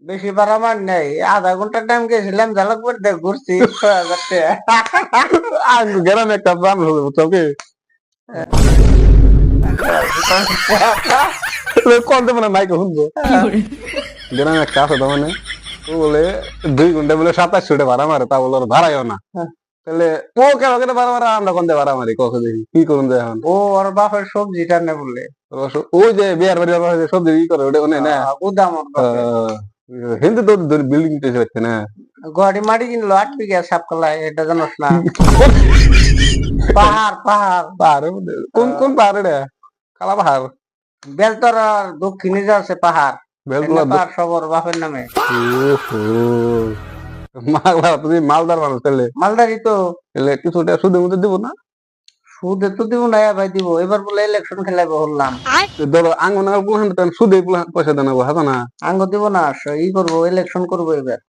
বেশি ভাড়া মার নাই, আধা ঘন্টা টাইম গেছিলাম, ঝালকপুর দিয়ে ঘুরছি 6,000 আঙ্গ গ্রামে একটা প্রাণ হলো বুঝছো কি টাকা। কোন দেবো না মাইকে শুনবো গ্রামে একটা আছে তো মানে ও বলে 2 ঘন্টা বলে 2700 টাকা ভাড়া মারে তা বলে ওর ভাড়াইও না তাহলে ও কেন কেন ভাড়া মারা আমরা কোন দিয়ে ভাড়া মারি কখন দেখি কি করুন যায় এখন ও ওর বাপের সবজি টানে বলে, ওই যে বিয়ার বাড়ি সবজি ই করে ওটা ওনে না গুদাম ওর বাপের। হিন্দু তো বিল্ডিং তৈরি হচ্ছে না গুয়াহাটি মাটি কিনলো 8 বিঘা সাপকলায়, এটা জানোস না? পাহাড় পাহাড় পাহাড়ের মধ্যে কোন কোন পাহাড় এটা কালা পাহাড় বেলতরার দক্ষিণে যে আছে পাহাড়, বেলতলা পাহাড় সব ওর বাপের নামে। মালদা তুমি মালদার মানুষ তাহলে মালদারি তো। তাহলে কিছুটা সুদের মধ্যে দিব না সুদে তো দিব না, ভাই দিব, এবার বলে ইলেকশন খেলাইব বললাম। ধরো আঙ্গন সুদে পয়সা দেন হাতা না আঙ্গ দিব না, ই করবো, ইলেকশন করবো এবার।